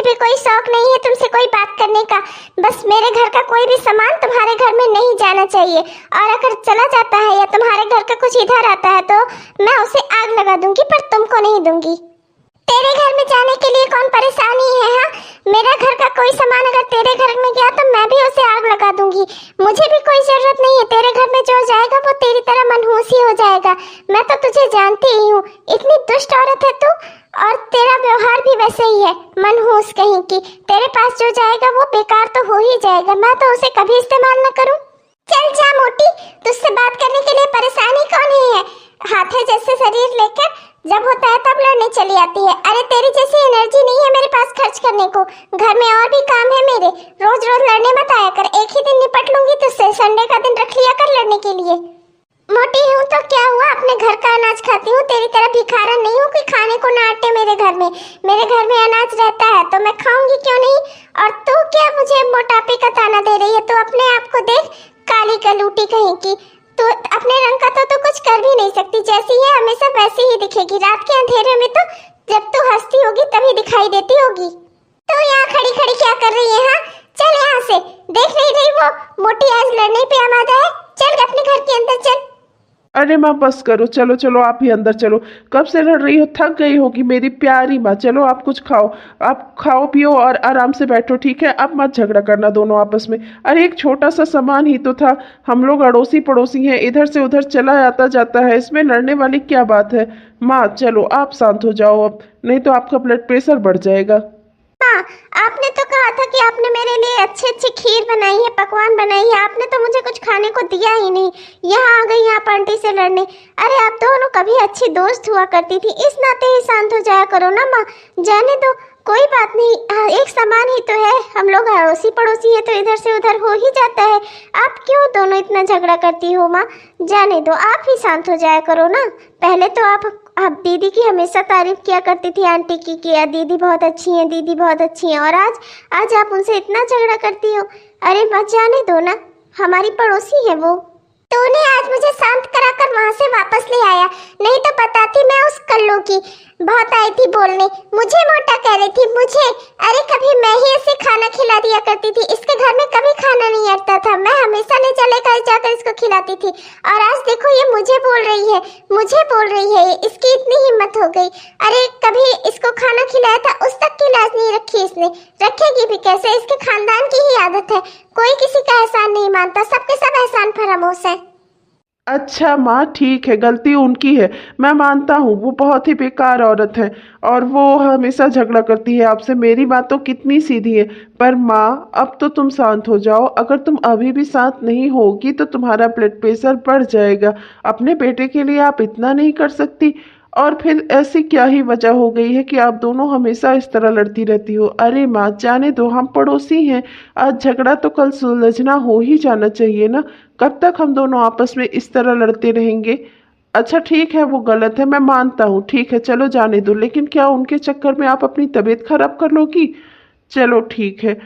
मुझे भी कोई शौक नहीं है तुमसे कोई बात करने का। बस मेरे घर का कोई भी सामान तुम्हारे घर में नहीं जाना चाहिए, और अगर चला जाता है या तुम्हारे घर का कुछ इधर आता है तो मैं उसे आग लगा दूंगी, पर तुमको नहीं दूंगी। तेरे घर में जाने के लिए कौन परेशानी है? हाँ, मेरा घर का कोई सामान अगर तेरे घर में गया तो मैं भी उसे आग लगा दूंगी। मुझे भी कोई जरूरत नहीं है, तेरे घर में जो जाएगा वो तेरी तरह मनहूस ही हो जाएगा। मैं तो तुझे जानती ही हूँ, इतनी दुष्ट औरत है तू, और तेरा व्यवहार भी वैसे ही है, मनहूस कहीं की। तेरे पास जो जाएगा वो बेकार तो हो ही जाएगा, मैं तो उसे कभी इस्तेमाल न करूँ। चल जा मोटी, तुझसे बात करने के लिए परेशानी कौन है? हाथे जैसे शरीर लेकर जब होता है तब लड़ने चली आती है। अरे तेरी जैसी एनर्जी नहीं है मेरे पास खर्च करने को, घर में और भी काम है मेरे। रोज रोज लड़ने मत आया कर, एक ही दिन निपट लूंगी तुझसे। संडे का दिन रख लिया कर लड़ने के लिए। मोटी हूँ तो क्या हुआ, अपने घर का अनाज खाती हूँ, तेरी तरह भिखारन नहीं हूँ कि खाने को ना अटे मेरे घर में। मेरे घर में अनाज रहता है तो मैं खाऊंगी क्यों नहीं। और तू क्या मुझे मोटापे का ताना दे रही है? तू अपने आप को देख, काली कलूटी कहीं की। तो अपने रंग का तो कुछ कर भी नहीं सकती, जैसी है हमेशा वैसी ही दिखेगी। रात के अंधेरे में तो जब तू हंसती होगी तभी दिखाई देती होगी। तो यहाँ खड़ी खड़ी क्या कर रही है? हाँ, चल यहाँ से। देख नहीं रही वो मोटी आज लड़ने पे आमादा है? चल अपने घर के अंदर चल। अरे माँ बस करो, चलो चलो आप ही अंदर चलो। कब से लड़ रही हो, थक गई होगी मेरी प्यारी माँ। चलो आप कुछ खाओ, आप खाओ पियो और आराम से बैठो, ठीक है? अब मत झगड़ा करना दोनों आपस में। अरे एक छोटा सा सामान ही तो था, हम लोग अड़ोसी पड़ोसी हैं, इधर से उधर चला आता जाता है, इसमें लड़ने वाली क्या बात है? माँ चलो आप शांत हो जाओ अब, नहीं तो आपका ब्लड प्रेशर बढ़ जाएगा। हाँ, आपने तो कहा था कि आपने मेरे लिए अच्छी अच्छी खीर बनाई है, पकवान बनाई है, आपने तो मुझे कुछ खाने को दिया ही नहीं। यहाँ आ गई यहाँ आंटी से लड़ने। अरे आप दोनों कभी अच्छी दोस्त हुआ करती थी, इस नाते ही शांत हो जाया करो ना माँ। जाने दो, कोई बात नहीं, एक सामान ही तो है, हम लोग अड़ोसी पड़ोसी है तो इधर से उधर हो ही जाता है। आप क्यों दोनों इतना झगड़ा करती हो माँ? जाने दो, आप ही शांत हो जाया करो ना। पहले तो आप दीदी की हमेशा तारीफ किया करती थी आंटी की, कि दीदी बहुत अच्छी है, दीदी बहुत अच्छी है, और आज आप उनसे इतना झगड़ा करती हो। अरे मत जाने दो ना, हमारी पड़ोसी है वो। तूने आज मुझे शांत कराकर वहाँ से वापस ले आया, नहीं तो बताती मैं उस कल्लू की। बहुत आई थी बोलने, मुझे मोटा कह रही थी, मुझे। अरे कभी मैं ही इसे खाना खिला दिया करती थी, इसके घर में कभी खाना नहीं आता था, मैं हमेशा ले चले कर जाकर इसको खिलाती थी। और आज देखो ये मुझे बोल रही है, मुझे बोल रही है, इसकी इतनी हिम्मत हो गई। अरे कभी इसको खाना खिलाया था, उस तक की लाज नहीं रखी इसने, रखेगी भी कैसे? इसके खानदान की ही आदत है, कोई किसी का एहसान नहीं मानता, सबके सब एहसान फरामोश है। अच्छा माँ ठीक है, गलती उनकी है, मैं मानता हूँ, वो बहुत ही बेकार औरत है और वो हमेशा झगड़ा करती है आपसे। मेरी बात तो कितनी सीधी है, पर माँ अब तो तुम शांत हो जाओ। अगर तुम अभी भी शांत नहीं होगी तो तुम्हारा ब्लड प्रेशर बढ़ जाएगा। अपने बेटे के लिए आप इतना नहीं कर सकती? और फिर ऐसी क्या ही वजह हो गई है कि आप दोनों हमेशा इस तरह लड़ती रहती हो? अरे माँ जाने दो, हम पड़ोसी हैं, आज झगड़ा तो कल सुलझना हो ही जाना चाहिए ना। कब तक हम दोनों आपस में इस तरह लड़ते रहेंगे? अच्छा ठीक है, वो गलत है, मैं मानता हूँ, ठीक है चलो जाने दो, लेकिन क्या उनके चक्कर में आप अपनी तबीयत खराब कर लोगी? चलो ठीक है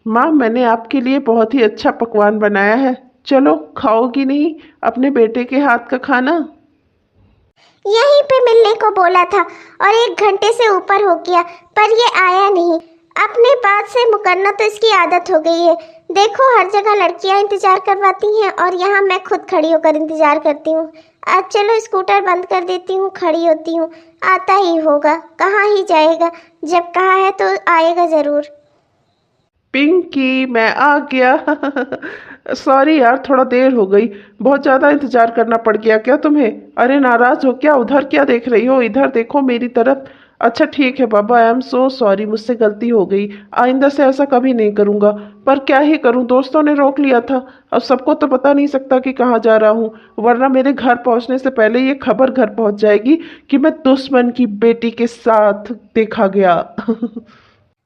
माँ, मैंने आपके लिए बहुत ही अच्छा पकवान बनाया है, चलो खाओगी नहीं अपने बेटे के हाथ का खाना? यहीं पे मिलने को बोला था और 1 घंटे से ऊपर हो गया, पर ये आया नहीं। अपने बात से मुकरना तो इसकी आदत हो गई है। देखो हर जगह लड़कियां इंतजार करवाती हैं और यहाँ मैं खुद खड़ी होकर इंतजार करती हूँ। आज चलो स्कूटर बंद कर देती हूँ, खड़ी होती हूँ, आता ही होगा, कहाँ ही जाएगा, जब कहा है तो आएगा जरूर। पिंकी मैं आ गया। सॉरी यार, थोड़ा देर हो गई, बहुत ज़्यादा इंतजार करना पड़ गया क्या तुम्हें? अरे नाराज़ हो क्या? उधर क्या देख रही हो, इधर देखो मेरी तरफ। अच्छा ठीक है बाबा, आई एम सो सॉरी, मुझसे गलती हो गई, आइंदा से ऐसा कभी नहीं करूँगा। पर क्या ही करूँ, दोस्तों ने रोक लिया था, अब सबको तो पता नहीं सकता कि कहाँ जा रहा हूँ, वरना मेरे घर पहुँचने से पहले ये खबर घर पहुँच जाएगी कि मैं दुश्मन की बेटी के साथ देखा गया।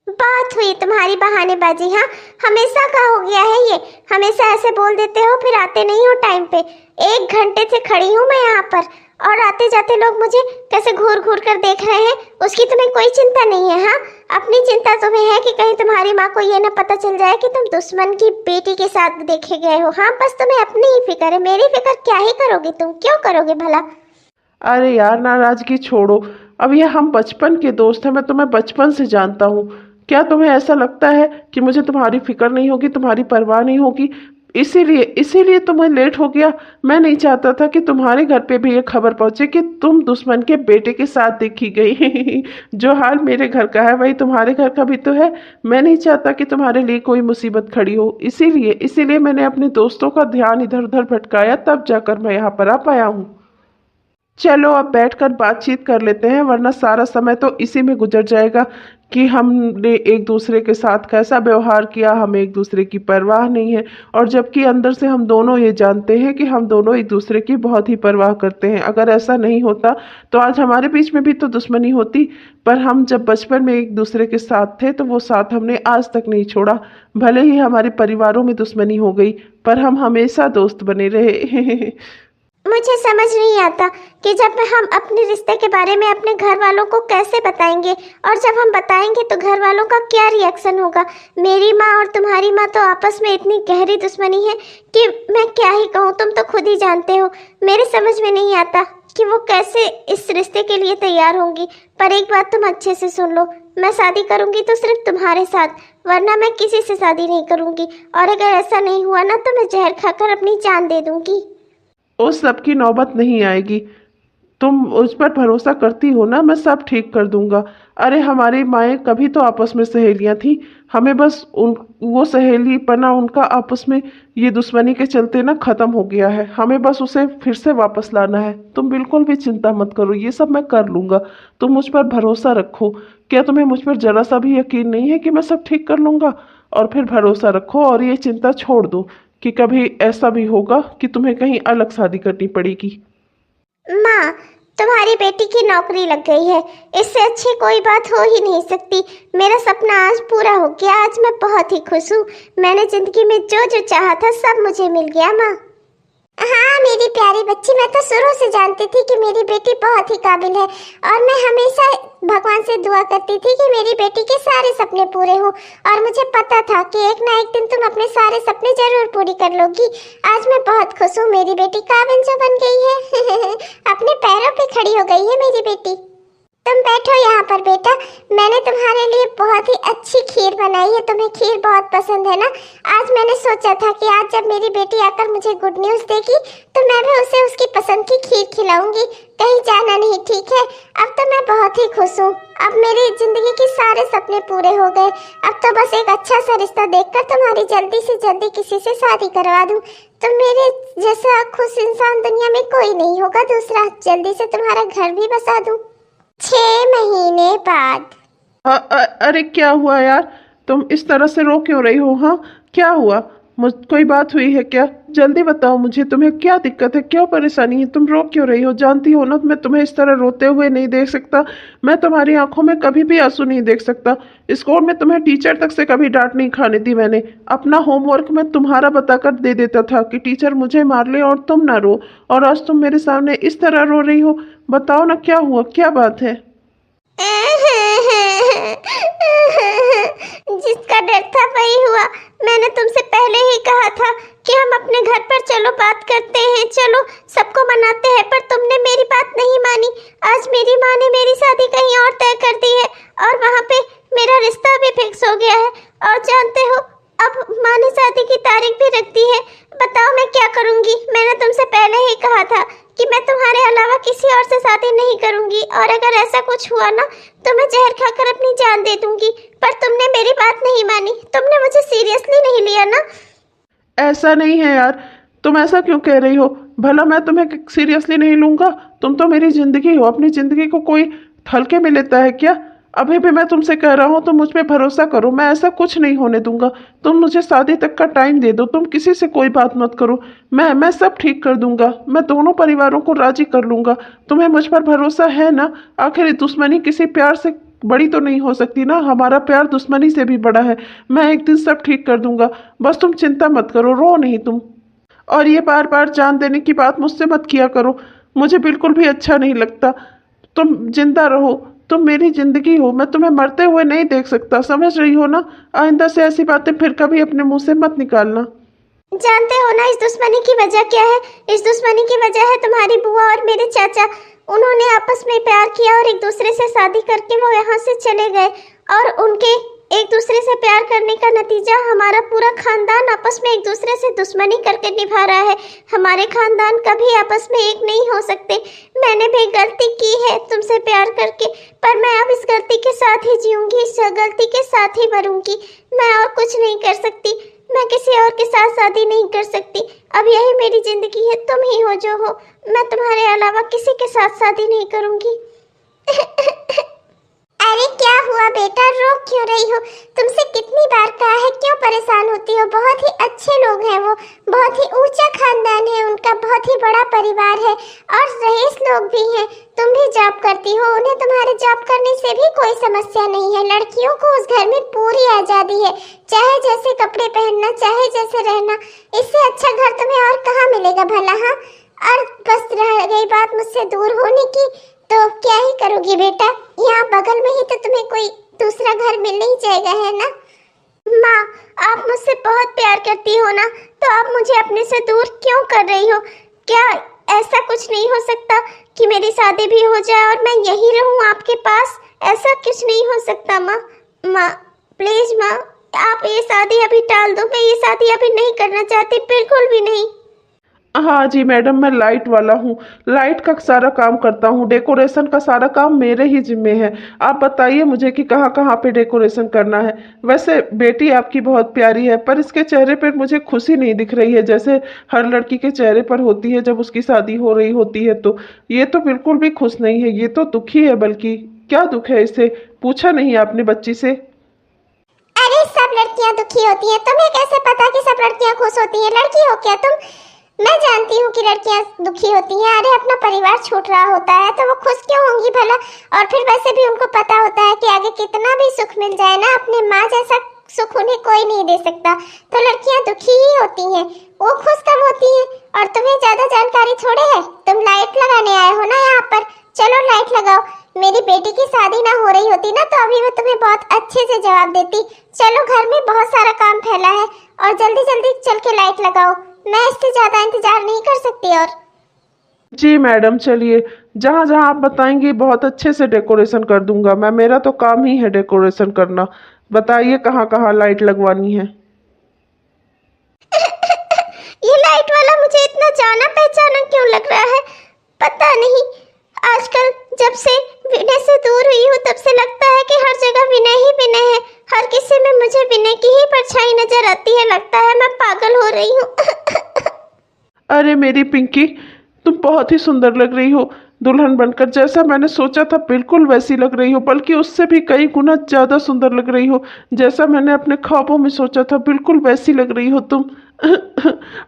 बात हुई तुम्हारी बहानेबाजी। हाँ, हमेशा का हो गया है ये, हमेशा ऐसे बोल देते हो फिर आते नहीं हो टाइम पे। 1 घंटे से खड़ी हूँ मैं यहाँ पर और आते जाते लोग मुझे कैसे घूर घूर कर देख रहे हैं, उसकी तुम्हें कोई चिंता नहीं है। हाँ, अपनी चिंता तुम्हें है कि कहीं तुम्हारी माँ को ये ना पता चल जाए कि तुम दुश्मन की बेटी के साथ देखे गए हो। हाँ, बस तुम्हें अपनी ही फिक्र है, मेरी फिक्र क्या ही करोगे तुम, क्यों करोगे भला? अरे यार नाराजगी छोड़ो, अब ये हम बचपन के दोस्त हैं, मैं तुम्हें बचपन से जानता हूँ, क्या तुम्हें ऐसा लगता है कि मुझे तुम्हारी फिक्र नहीं होगी, तुम्हारी परवाह नहीं होगी? इसीलिए तुम्हें लेट हो गया। मैं नहीं चाहता था कि तुम्हारे घर पे भी ये खबर पहुंचे कि तुम दुश्मन के बेटे के साथ देखी गई। जो हाल मेरे घर का है वही तुम्हारे घर का भी तो है। मैं नहीं चाहता कि तुम्हारे लिए कोई मुसीबत खड़ी हो, इसीलिए मैंने अपने दोस्तों का ध्यान इधर उधर भटकाया, तब जाकर मैं यहाँ पर आ पाया हूँ। चलो अब बैठकर बातचीत कर लेते हैं, वरना सारा समय तो इसी में गुजर जाएगा कि हमने एक दूसरे के साथ कैसा व्यवहार किया, हमें एक दूसरे की परवाह नहीं है। और जबकि अंदर से हम दोनों ये जानते हैं कि हम दोनों एक दूसरे की बहुत ही परवाह करते हैं। अगर ऐसा नहीं होता तो आज हमारे बीच में भी तो दुश्मनी होती। पर हम जब बचपन में एक दूसरे के साथ थे तो वो साथ हमने आज तक नहीं छोड़ा। भले ही हमारे परिवारों में दुश्मनी हो गई, पर हम हमेशा दोस्त बने रहे। मुझे समझ नहीं आता कि जब हम अपने रिश्ते के बारे में अपने घर वालों को कैसे बताएंगे, और जब हम बताएंगे तो घर वालों का क्या रिएक्शन होगा। मेरी माँ और तुम्हारी माँ तो आपस में इतनी गहरी दुश्मनी है कि मैं क्या ही कहूँ, तुम तो खुद ही जानते हो। मेरे समझ में नहीं आता कि वो कैसे इस रिश्ते के लिए तैयार होंगी। पर एक बात तुम अच्छे से सुन लो, मैं शादी करूंगी तो सिर्फ तुम्हारे साथ, वरना मैं किसी से शादी नहीं करूंगी। और अगर ऐसा नहीं हुआ ना तो मैं जहर खाकर अपनी जान दे दूंगी। उस सब की नौबत नहीं आएगी। तुम उस पर भरोसा करती हो ना, मैं सब ठीक कर दूंगा। अरे हमारी माएँ कभी तो आपस में सहेलियां थी, हमें बस वो सहेलीपना उनका आपस में ये दुश्मनी के चलते ना खत्म हो गया है। हमें बस उसे फिर से वापस लाना है। तुम बिल्कुल भी चिंता मत करो, ये सब मैं कर लूंगा। तुम मुझ पर भरोसा रखो। क्या तुम्हें मुझ पर जरा सा भी यकीन नहीं है कि मैं सब ठीक कर लूंगा? और फिर भरोसा रखो और ये चिंता छोड़ दो कि कभी ऐसा भी होगा कि तुम्हें कहीं अलग शादी करनी पड़ेगी। माँ, तुम्हारी बेटी की नौकरी लग गई है, इससे अच्छी कोई बात हो ही नहीं सकती। मेरा सपना आज पूरा हो गया, आज मैं बहुत ही खुश हूँ। मैंने जिंदगी में जो जो चाहा था सब मुझे मिल गया माँ। हाँ मेरी प्यारी बच्ची, मैं तो शुरू से जानती थी कि मेरी बेटी बहुत ही काबिल है, और मैं हमेशा भगवान से दुआ करती थी कि मेरी बेटी के सारे सपने पूरे हों। और मुझे पता था कि एक ना एक दिन तुम अपने सारे सपने जरूर पूरी कर लोगी। आज मैं बहुत खुश हूँ, मेरी बेटी काबिल जो बन गई है। अपने पैरों पे खड़ी हो गई है मेरी बेटी। तुम बैठो यहाँ पर बेटा, मैंने तुम्हारे लिए बहुत ही अच्छी खीर बनाई है। तुम्हें खीर बहुत पसंद है ना? आज मैंने सोचा था कि आज जब मेरी बेटी आकर मुझे गुड न्यूज़ देगी तो मैं भी उसे उसकी पसंद की खीर खिलाऊंगी। कहीं जाना नहीं, ठीक है? अब तो मैं बहुत ही खुश हूँ। अब मेरी जिंदगी के सारे सपने पूरे हो गए। अब तो बस एक अच्छा सा रिश्ता देखकर तुम्हारी जल्दी से जल्दी किसी से शादी करवा दूँ। तो मेरे जैसा खुश इंसान दुनिया में कोई नहीं होगा दूसरा। जल्दी से तुम्हारा घर भी बसा दूँ। 6 महीने बाद। अरे क्या हुआ यार, तुम इस तरह से रो क्यों रही हो? हाँ क्या हुआ? कोई बात हुई है क्या? जल्दी बताओ मुझे, तुम्हें क्या दिक्कत है, क्या परेशानी है? तुम रो क्यों रही हो? जानती हो ना मैं तुम्हें इस तरह रोते हुए नहीं देख सकता। मैं तुम्हारी आंखों में कभी भी आंसू नहीं देख सकता। स्कूल में तुम्हें टीचर तक से कभी डांट नहीं खाने दी मैंने। अपना होमवर्क मैं तुम्हारा बताकर दे देता था कि टीचर मुझे मार ले और तुम ना रो, और आज तुम मेरे सामने इस तरह रो रही हो। बताओ ना क्या हुआ, क्या बात है? जिसका डर था वही हुआ। मैंने तुमसे पहले ही कहा था कि हम अपने घर पर चलो बात करते हैं, चलो सबको मनाते हैं, पर तुमने मेरी बात नहीं मानी। आज मेरी माँ ने मेरी शादी कहीं और तय कर दी है और वहाँ पे मेरा रिश्ता भी फिक्स हो गया है। और जानते हो अब माँ ने शादी की तारीख भी रख दी है। बताओ मैं क्या करूँगी? मैंने तुमसे पहले ही कहा था कि मैं तुम्हारे अलावा किसी और से शादी नहीं करूँगी, और अगर ऐसा कुछ हुआ ना तो मैं जहर खाकर अपनी जान दे दूँगी। पर तुमने मेरी बात नहीं मानी, तुमने मुझे सीरियसली नहीं लिया ना। ऐसा नहीं है यार, तुम ऐसा क्यों कह रही हो? भला मैं तुम्हें सीरियसली नहीं लूंगा? तुम तो मेरी जिंदगी हो, अपनी जिंदगी को कोई हल्के में लेता है क्या? अभी भी मैं तुमसे कह रहा हूँ, तुम मुझ पे भरोसा करो, मैं ऐसा कुछ नहीं होने दूंगा। तुम मुझे शादी तक का टाइम दे दो, तुम किसी से कोई बात मत करो। मैं सब ठीक कर दूंगा, मैं दोनों परिवारों को राजी कर लूंगा। तुम्हें मुझ पर भरोसा है ना? आखिर दुश्मनी किसी प्यार से बड़ी तो नहीं हो सकती ना। हमारा प्यार दुश्मनी से भी बड़ा है। मैं एक दिन सब ठीक कर दूंगा, बस तुम चिंता मत करो, रो नहीं तुम। और ये बार बार जान देने की बात मुझसे मत किया करो, मुझे बिल्कुल भी अच्छा नहीं लगता। तुम जिंदा रहो, तुम मेरी जिंदगी हो, मैं तुम्हें मरते हुए नहीं देख सकता, समझ रही हो ना? आइंदा से ऐसी बातें फिर कभी अपने मुंह से मत निकालना। जानते हो ना इस दुश्मनी की वजह क्या है? इस दुश्मनी की वजह है तुम्हारी बुआ और मेरे चाचा। उन्होंने आपस में प्यार किया और एक दूसरे से शादी करके वो यहाँ से चले गए, और उनके दूसरे से प्यार करने का नतीजा हमारा पूरा खानदान आपस में एक दूसरे से दुश्मनी करके निभा रहा है। हमारे खानदान कभी आपस में एक नहीं हो सकते। मैंने भी गलती की है तुमसे प्यार करके, पर मैं अब इस गलती के साथ ही जीऊंगी, इस गलती के साथ ही मरूंगी। मैं और कुछ नहीं कर सकती, मैं किसी और के साथ शादी नहीं कर सकती। अब यही मेरी जिंदगी है, तुम ही हो जो हो। मैं तुम्हारे अलावा किसी के साथ शादी नहीं करूंगी। अरे क्या हुआ बेटा, रो क्यों रही हो? तुमसे कितनी बार कहा है, क्यों परेशान होती हो? बहुत ही अच्छे लोग हैं वो, बहुत ही ऊंचा खानदान है उनका, बहुत ही बड़ा परिवार है और रईस लोग भी हैं। तुम भी जॉब करती हो, उन्हें तुम्हारे जॉब करने से भी कोई समस्या नहीं है। लड़कियों को उस घर में पूरी आजादी है, चाहे जैसे कपड़े पहनना, चाहे जैसे रहना। इससे अच्छा घर तुम्हें और कहाँ मिलेगा भला? हाँ, और बस रह गई बात मुझसे दूर होने की, तो क्या ही करोगी बेटा? यहाँ बगल में ही तो तुम्हें कोई दूसरा घर मिल नहीं जाएगा, है ना? माँ, आप मुझसे बहुत प्यार करती हो ना, तो आप मुझे अपने से दूर क्यों कर रही हो? क्या ऐसा कुछ नहीं हो सकता कि मेरी शादी भी हो जाए और मैं यहीं रहूँ आपके पास? ऐसा कुछ नहीं हो सकता माँ। माँ प्लीज माँ, आप ये शादी अभी टाल दो। मैं ये शादी अभी नहीं करना चाहती, बिल्कुल भी नहीं। हाँ जी मैडम, मैं लाइट वाला हूँ, लाइट का सारा काम करता हूँ, डेकोरेशन का सारा काम मेरे ही जिम्मे है। आप बताइए मुझे कि कहाँ कहाँ पे डेकोरेशन करना है। वैसे बेटी आपकी बहुत प्यारी है, पर इसके चेहरे पर मुझे खुशी नहीं दिख रही है, जैसे हर लड़की के चेहरे पर होती है जब उसकी शादी हो रही होती है। तो ये तो बिल्कुल भी खुश नहीं है, ये तो दुखी है। बल्कि क्या दुख है इसे, पूछा नहीं आपने बच्ची से? अरे सब लड़कियाँ दुखी होती हैं, तुम्हें कैसे पता कि सब लड़कियाँ खुश होती हैं? लड़की हो क्या तुम? मैं जानती हूँ कि लड़कियाँ दुखी होती हैं। अरे अपना परिवार छूट रहा होता है तो वो खुश क्यों होंगी भला? और फिर वैसे भी उनको पता होता है कि आगे कितना भी सुख मिल जाए ना, अपने माँ जैसा सुख उन्हें कोई नहीं दे सकता। तो लड़कियाँ दुखी ही होती हैं, वो खुश कब होती हैं? और तुम्हें ज्यादा जानकारी थोड़े है। तुम लाइट लगाने आए हो ना यहाँ पर, चलो लाइट लगाओ। मेरी बेटी की शादी ना हो रही होती ना, तो अभी मैं तुम्हें बहुत अच्छे से जवाब देती। चलो, घर में बहुत सारा काम फैला है और जल्दी जल्दी चल के लाइट लगाओ। मैं इससे ज्यादा इंतजार नहीं कर सकती। और जी मैडम, चलिए, जहाँ जहाँ आप बताएंगी बहुत अच्छे से डेकोरेशन कर दूंगा मैं। मेरा तो काम ही है डेकोरेशन करना। बताइए कहाँ कहाँ लाइट लगवानी है? ये लाइट वाला मुझे इतना जाना पहचाना क्यों लग रहा है? पता नहीं, आजकल जब से विनय से दूर हुई हूँ तब से लगता है कि हर जगह विनय ही विनय है। हर किसी में मुझे विनय की ही परछाई नजर आती है। लगता है मैं पागल हो रही हूँ। अरे मेरी पिंकी, तुम बहुत ही सुंदर लग रही हो दुल्हन बनकर। जैसा मैंने सोचा था बिल्कुल वैसी लग रही हो, बल्कि उससे भी कई गुना ज़्यादा सुंदर लग रही हो। जैसा मैंने अपने ख्वाबों में सोचा था बिल्कुल वैसी लग रही हो तुम।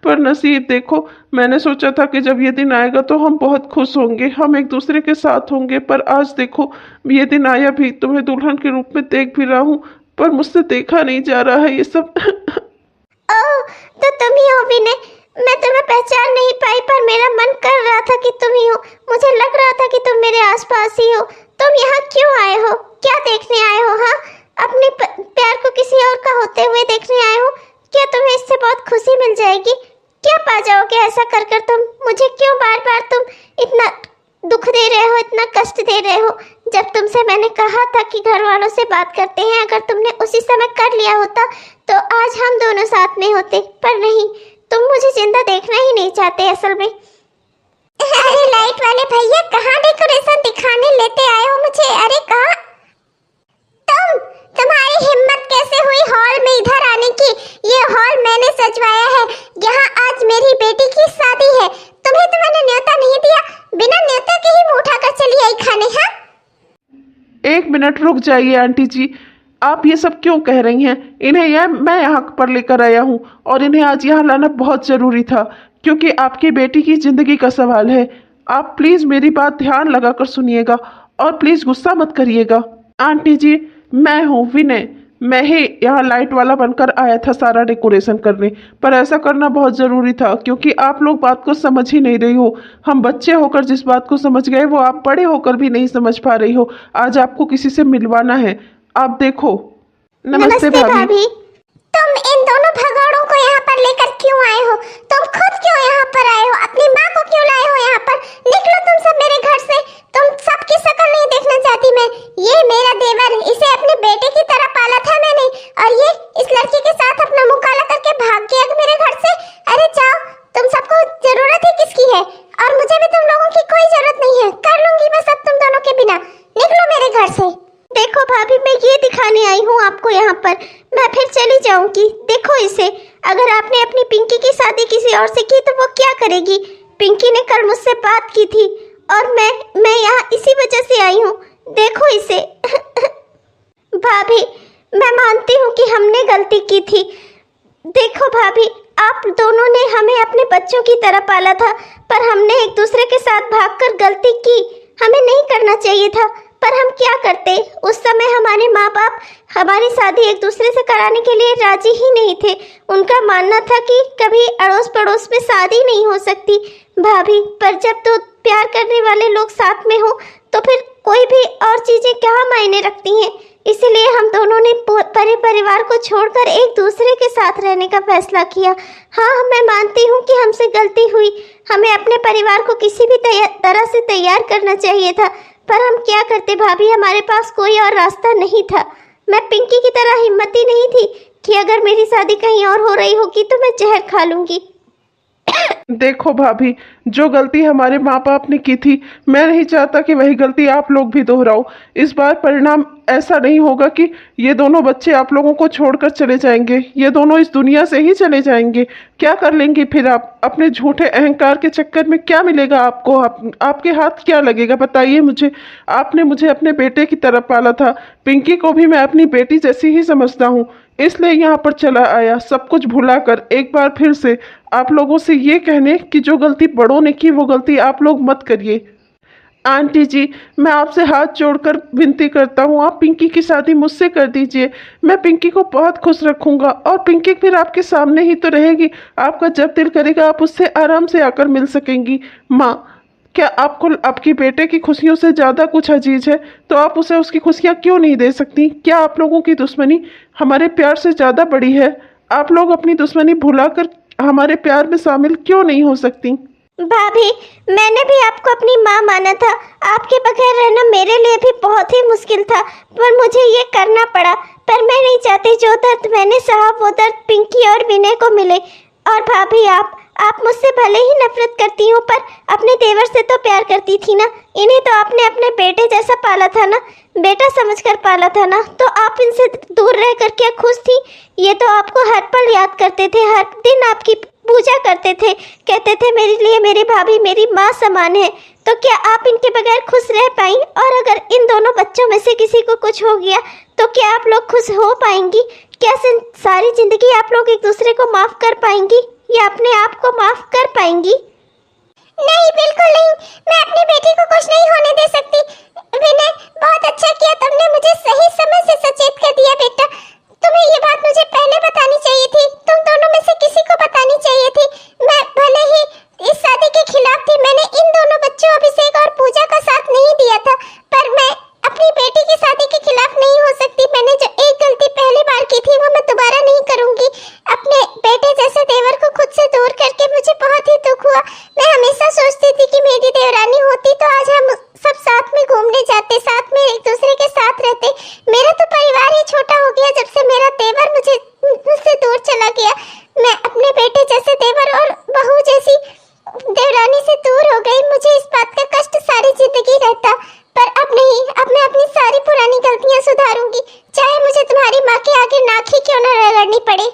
पर नसीब देखो, मैंने सोचा था कि जब ये दिन आएगा तो हम बहुत खुश होंगे, हम एक दूसरे के साथ होंगे। पर आज देखो, ये दिन आया भी, तुम्हें दुल्हन के रूप में देख भी रहा हूँ, पर मुझसे देखा नहीं जा रहा है ये सब। ओह, तो तुम ही हो विनय। मैं तुम्हें पहचान नहीं पाई, पर मेरा मन कर रहा था कि तुम ही हो। मुझे लग रहा था कि तुम मेरे आसपास ही हो। तुम यहाँ क्यों आए हो? क्या देखने आए हो? हाँ, अपने प्यार को किसी और का होते हुए देखने आए हो? क्या तुम्हें इससे बहुत खुशी मिल जाएगी? क्या पा जाओगे ऐसा कर कर तुम? मुझे क्यों बार बार तुम इतना दुख दे रहे हो, इतना कष्ट दे रहे हो? जब तुमसे मैंने कहा था कि घर वालों से बात करते हैं, अगर तुमने उसी समय कर लिया होता तो आज हम दोनों साथ में होते। पर नहीं, तुम मुझे जिंदा देखना ही नहीं चाहते असल में। अरे लाइट वाले भैया, कहाँ डेकोरेशन दिखाने लेते आए हो मुझे? अरे कहाँ तुम्हारी हिम्मत कैसे हुई हॉल में इधर आने की? ये हॉल मैंने सजवाया है, यहाँ आज मेरी बेटी की शादी है। तुम्हें तो मैंने न्योता नहीं दिया, बिना न्योता के ही मुंह उठाकर चली आई खाने। हाँ, एक मिनट रुक जाइए आंटी जी, आप ये सब क्यों कह रही हैं? इन्हें मैं यहाँ पर लेकर आया हूँ और इन्हें आज यहाँ लाना बहुत ज़रूरी था, क्योंकि आपकी बेटी की ज़िंदगी का सवाल है। आप प्लीज़ मेरी बात ध्यान लगाकर सुनिएगा और प्लीज़ गुस्सा मत करिएगा। आंटी जी, मैं हूँ विनय, मैं ही यहाँ लाइट वाला बनकर आया था सारा डेकोरेशन करने। पर ऐसा करना बहुत ज़रूरी था, क्योंकि आप लोग बात को समझ ही नहीं रही हो। हम बच्चे होकर जिस बात को समझ गए वो आप बड़े होकर भी नहीं समझ पा रही हो। आज आपको किसी से मिलवाना है। आप देखो। नमस्ते भाभी। तुम इन दोनों भगौड़ों को यहाँ पर लेकर क्यों आए हो? तुम खुद क्यों यहाँ पर आए हो? अपनी माँ को क्यों लाए हो यहाँ पर? निकलो तुम सब मेरे घर से। तुम सबकी शक्ल नहीं देखना चाहती मैं। ये मेरा देवर, इसे अपने बेटे की तरह पाला था मैंने, आई हूँ आपको यहाँ पर, मैं फिर चली जाऊंगी। देखो इसे, अगर आपने अपनी पिंकी की शादी किसी और से की तो वो क्या करेगी? पिंकी ने कल मुझसे बात की थी और मैं यहाँ इसी वजह से आई हूँ। देखो इसे। भाभी, मैं मानती हूँ कि हमने गलती की थी। देखो भाभी, आप दोनों ने हमें अपने बच्चों की तरह पाला था, पर हमने एक दूसरे के साथ भागकर गलती की। हमें नहीं करना चाहिए था, पर हम क्या करते? उस समय हमारे माँ बाप हमारी शादी एक दूसरे से कराने के लिए राजी ही नहीं थे। उनका मानना था कि कभी अड़ोस पड़ोस में शादी नहीं हो सकती। भाभी, पर जब तो प्यार करने वाले लोग साथ में हो तो फिर कोई भी और चीजें क्या मायने रखती हैं। इसीलिए हम दोनों ने परिवार को छोड़कर एक दूसरे के साथ रहने का फैसला किया। हाँ, मैं मानती हूँ कि हमसे गलती हुई। हमें अपने परिवार को किसी भी तरह से तैयार करना चाहिए था, पर हम क्या करते भाभी, हमारे पास कोई और रास्ता नहीं था। मैं पिंकी की तरह हिम्मती नहीं थी कि अगर मेरी शादी कहीं और हो रही होगी तो मैं जहर खा लूंगी। देखो भाभी, जो गलती हमारे माँ बाप ने की थी, मैं नहीं चाहता कि वही गलती आप लोग भी दोहराओ। इस बार परिणाम ऐसा नहीं होगा कि ये दोनों बच्चे आप लोगों को छोड़कर चले जाएंगे। ये दोनों इस दुनिया से ही चले जाएंगे। क्या कर लेंगे फिर आप? अपने झूठे अहंकार के चक्कर में क्या मिलेगा आपको? आपके हाथ क्या लगेगा बताइए मुझे। आपने मुझे अपने बेटे की तरह पाला था। पिंकी को भी मैं अपनी बेटी जैसी ही समझता हूँ, इसलिए यहाँ पर चला आया, सब कुछ भुलाकर एक बार फिर से आप लोगों से ये कहने कि जो गलती बड़ों ने की वो गलती आप लोग मत करिए। आंटी जी, मैं आपसे हाथ जोड़कर विनती करता हूँ, आप पिंकी की शादी मुझसे कर दीजिए। मैं पिंकी को बहुत खुश रखूँगा और पिंकी फिर आपके सामने ही तो रहेगी। आपका जब दिल करेगा आप उससे आराम से आकर मिल सकेंगी। माँ, क्या आपको आपकी बेटे की खुशियों से ज़्यादा कुछ अजीज है तो आप उसे उसकी खुशियाँ क्यों नहीं दे सकती? क्या आप लोगों की दुश्मनी हमारे प्यार से ज़्यादा बड़ी है? आप लोग अपनी दुश्मनी भुलाकर हमारे प्यार में शामिल क्यों नहीं हो सकती? भाभी, मैंने भी आपको अपनी माँ माना था। आपके बगैर रहना मेरे लिए भी बहुत ही मुश्किल था, पर मुझे ये करना पड़ा। पर मैं नहीं चाहती जो दर्द मैंने सहा वो दर्द पिंकी और विनय को मिले। और भाभी, आप मुझसे भले ही नफरत करती हो, पर अपने देवर से तो प्यार करती थी ना। इन्हें तो आपने अपने बेटे जैसा पाला था ना, बेटा समझकर पाला था ना, तो आप इनसे दूर रह कर क्या खुश थी? ये तो आपको हर पल याद करते थे, हर दिन आपकी पूजा करते थे, कहते थे मेरे लिए मेरी भाभी मेरी माँ समान है। तो क्या आप इनके बगैर खुश रह पाई? और अगर इन दोनों बच्चों में से किसी को कुछ हो गया तो क्या आप लोग खुश हो पाएंगी? क्या सारी जिंदगी आप लोग एक दूसरे को माफ कर पाएंगी या अपने आप को माफ कर पाएंगी? नहीं, बिल्कुल नहीं। मैं अपनी बेटी को कुछ नहीं होने दे सकती। विनय, बहुत अच्छा किया तुमने मुझे सही समय से सचेत कर दिया बेटा। तुम्हें ये बात मुझे पहले बतानी चाहिए थी। तुम दोनों में से किसी को बतानी चाहिए थी। मैं भले ही इस शादी के खिलाफ थी, मैंने इन दोनों बच्चों अभिषेक और पूजा का साथ नहीं दिया था, पर मैं अपनी बेटी की शादी के खिलाफ नहीं हो सकती। मैंने जो एक गलती पहली बार की थी वो मैं दोबारा नहीं करूंगी। अपने बेटे जैसे देवर को खुद से दूर करके मुझे बहुत ही दुख हुआ। मैं हमेशा सोचती थी कि मेरी देवरानी होती तो आज हम सब साथ में घूमने जाते, साथ में एक दूसरे के साथ रहते। मेरा तो परिवार ही छोटा हो गया जब से मेरा देवर मुझसे दूर चला गया। मैं अपने बेटे जैसे देवर और बहू जैसी देवरानी से दूर हो गई। मुझे इस बात का कष्ट सारी जिंदगी रहता, पर अब नहीं। अब मैं अपनी सारी पुरानी गलतियां सुधारूंगी, चाहे मुझे तुम्हारी माँ के आगे नाक ही क्यों न रगड़नी पड़े।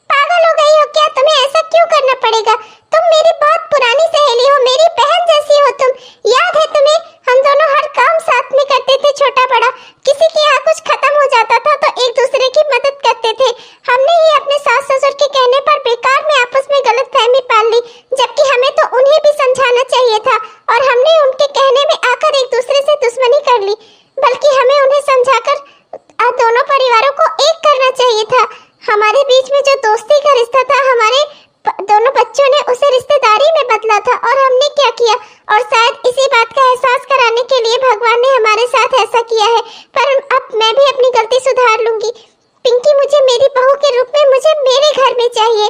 पागल हो गई हो क्या? तुम्हें ऐसा क्यों करना पड़ेगा? तुम मेरी बहुत पुरानी सहेली हो, मेरी बहन जैसी हो तुम। याद है तुम्हें, हम दोनों हर काम साथ में करते थे, छोटा बड़ा। किसी के यहाँ कुछ खत्म हो जाता था तो एक दूसरे की मदद करते थे। हमने ही अपने सास ससुर के कहने पर बेकार में आपस में गलतफहमी पाल ली, जबकि हमें तो उन्हें भी समझाना चाहिए था और हमने उनके कहने में आकर एक दूसरे से दुश्मनी कर ली। बल्कि हमें उन्हें समझाकर दोनों परिवारों को एक करना चाहिए था। हमारे बीच में जो दोस्ती का रिश्ता था, हमारे दोनों बच्चों ने उसे रिश्तेदारी में बदला था और हमने क्या किया? और शायद इसी बात का एहसास कराने के लिए भगवान ने हमारे साथ ऐसा किया है। पर अब मैं भी अपनी गलती सुधार लूंगी। पिंकी मुझे मेरी बहू के रूप में मुझे मेरे घर में चाहिए।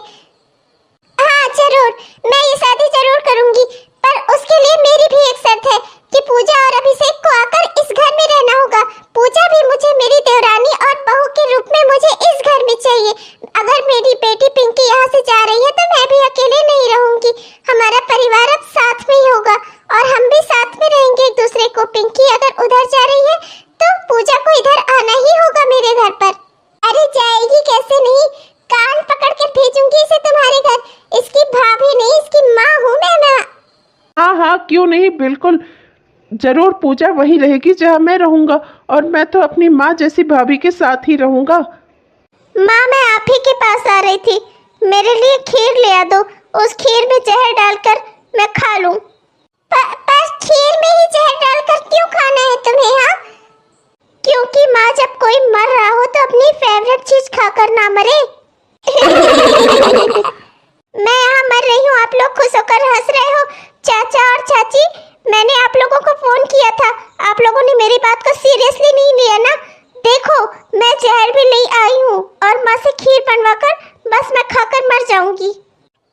हाँ जरूर, मैं ये शादी जरूर करूंगी, पर उसके लिए मेरी भी एक शर्त है कि पूजा और अभिषेक को आकर इस घर में रहना होगा। पूजा भी मुझे मेरी देवरानी और बहू के रूप में मुझे इस घर में चाहिए। अगर मेरी बेटी पिंकी यहाँ से जा रही है तो मैं भी अकेले नहीं रहूंगी। हमारा परिवार अब साथ में ही होगा और हम भी साथ में रहेंगे एक दूसरे को। पिंकी अगर उधर जा रही है तो पूजा को इधर आना ही होगा मेरे घर पर। नहीं, बिल्कुल जरूर पूजा वहीं रहेगी जहाँ मैं रहूंगा, और मैं तो अपनी माँ जैसी भाभी के साथ ही रहूंगा। माँ, मैं आप ही के पास आ रही थी, मेरे लिए खीर ले आ दो, उस खीर में जहर डालकर मैं खा लूं। पर खीर में ही जहर डालकर क्यों खाना है तुम्हें? हाँ, क्योंकि माँ जब कोई मर रहा हो तो अपनी फेवरेट चीज खाकर ना मरे। मैं यहाँ मर रही हूँ, आप लोग खुश होकर हंस रहे हो। चाचा और चाची, मैंने आप लोगों को फोन किया था, आप लोगों ने मेरी बात को सीरियसली नहीं लिया ना। देखो, मैं जहर भी ले आई हूँ और माँ से खीर बनवाकर बस मैं खाकर मर जाऊंगी।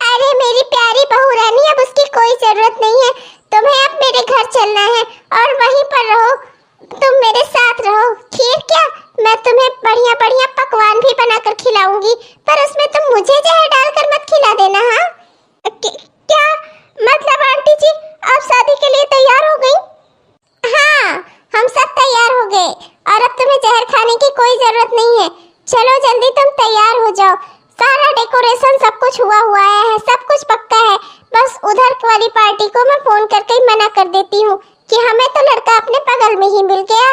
अरे मेरी प्यारी बहू रानी, अब उसकी कोई जरूरत नहीं है, तुम्हें अब मेरे घर चलना है और वहीं पर रहो, तुम मेरे साथ रहो। खीर क्या, मैं तुम्हें बढ़िया बढ़िया पकवान भी बनाकर खिलाऊंगी, पर उसमें तुम मुझे जहर डालकर मत खिला देना। हाँ, क्या मतलब आंटी जी, आप शादी के लिए तैयार हो गई? हाँ, हम सब तैयार हो गए और अब तुम्हें जहर खाने की कोई जरूरत नहीं है। चलो जल्दी तुम तैयार हो जाओ, सारा डेकोरेशन सब कुछ हुआ है, सब कुछ पक्का है। बस उधर वाली पार्टी को मैं फोन करके ही मना कर देती हूँ कि हमें तो लड़का अपने बगल में ही मिल गया।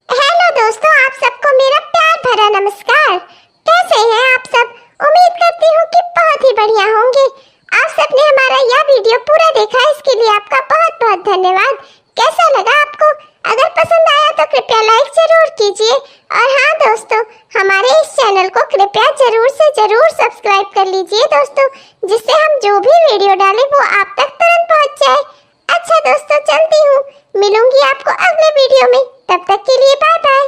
हेलो दोस्तों, आप सबको मेरा प्यार भरा नमस्कार। कैसे हैं आप सब? उम्मीद करती हूँ कि बहुत ही बढ़िया होंगे। आप सबने हमारा यह वीडियो पूरा देखा, इसके लिए आपका बहुत बहुत धन्यवाद। कैसा लगा आपको? अगर पसंद आया तो कृपया लाइक जरूर कीजिए, और हाँ दोस्तों, हमारे इस चैनल को कृपया जरूर से जरूर सब्सक्राइब कर लीजिए दोस्तों, जिससे हम जो भी वीडियो डालें वो आप तक तुरंत पहुंच जाए। अच्छा दोस्तों, चलती हूँ, मिलूंगी आपको अगले वीडियो में, तब तक के लिए बाय बाय।